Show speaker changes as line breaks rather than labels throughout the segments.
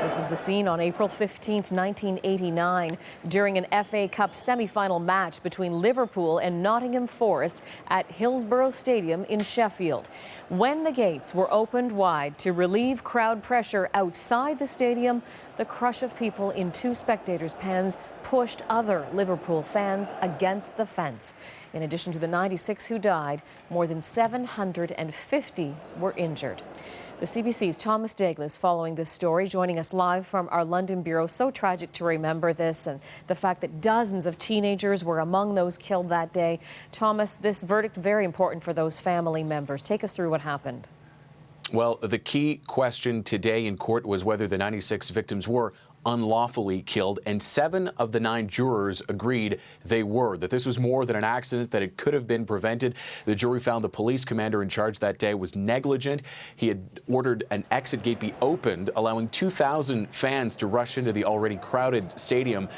This was the scene on April 15, 1989, during an FA Cup semi-final match between Liverpool and Nottingham Forest at Hillsborough Stadium in Sheffield. When the gates were opened wide to relieve crowd pressure outside the stadium, the crush of people in two spectators' pens pushed other Liverpool fans against the fence. In addition to the 96 who died, more than 750 were injured. The CBC's Thomas Douglas following this story, joining us live from our London bureau. So tragic to remember this and the fact that dozens of teenagers were among those killed that day. Thomas, this verdict very important for those family members. Take us through what happened.
Well, the key question today in court was whether the 96 victims were unlawfully killed, and 7 of the 9 jurors agreed they were, that this was more than an accident, that it could have been prevented. The jury found the police commander in charge that day was negligent. He had ordered an exit gate be opened, allowing 2,000 fans to rush into the already crowded stadium.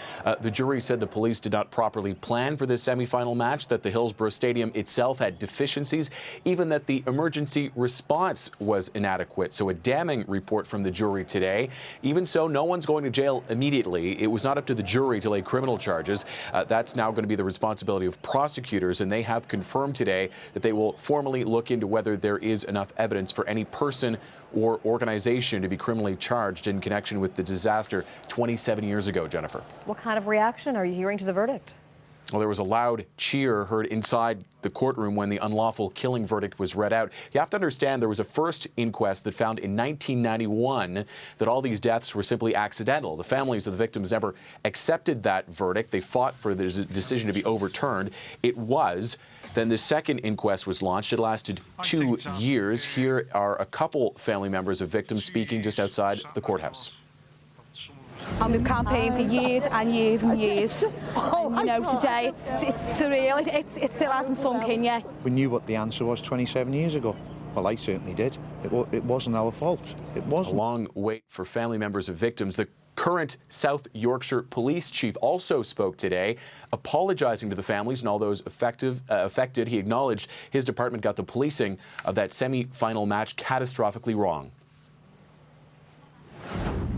The jury said the police did not properly plan for this semifinal match, that the Hillsborough Stadium itself had deficiencies, even that the emergency response was inadequate. So a damning report from the jury today. Even so, no one's going to jail immediately. It was not up to the jury to lay criminal charges. That's now going to be the responsibility of prosecutors, and they have confirmed today that they will formally look into whether there is enough evidence for any person or organization to be criminally charged in connection with the disaster 27 years ago, Jennifer.
What kind of reaction are you hearing to the verdict?
Well, there was a loud cheer heard inside the courtroom when the unlawful killing verdict was read out. You have to understand there was a first inquest that found in 1991 that all these deaths were simply accidental. The families of the victims never accepted that verdict. They fought for the decision to be overturned. It was. Then the second inquest was launched. It lasted 2 years. Here are a couple family members of victims speaking just outside the courthouse.
And we've campaigned for years and years and years. And, you know, today it's surreal. It still hasn't sunk in yet.
We knew what the answer was 27 years ago. Well, I certainly did. It wasn't our fault. It wasn't.
A long wait for family members of victims. The current South Yorkshire police chief also spoke today, apologizing to the families and all those affected. He acknowledged his department got the policing of that semi-final match catastrophically wrong.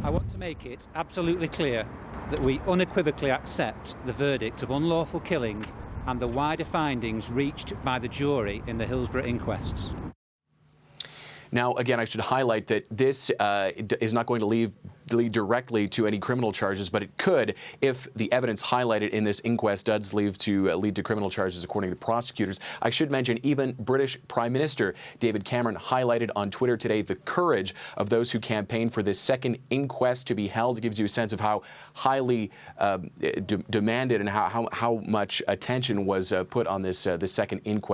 I want to make it absolutely clear that we unequivocally accept the verdict of unlawful killing and the wider findings reached by the jury in the Hillsborough inquests.
Now, again, I should highlight that this is not going to lead directly to any criminal charges, but it could if the evidence highlighted in this inquest does lead to criminal charges, according to prosecutors. I should mention even British Prime Minister David Cameron highlighted on Twitter today the courage of those who campaigned for this second inquest to be held. It gives you a sense of how highly demanded and how much attention was put on this second inquest.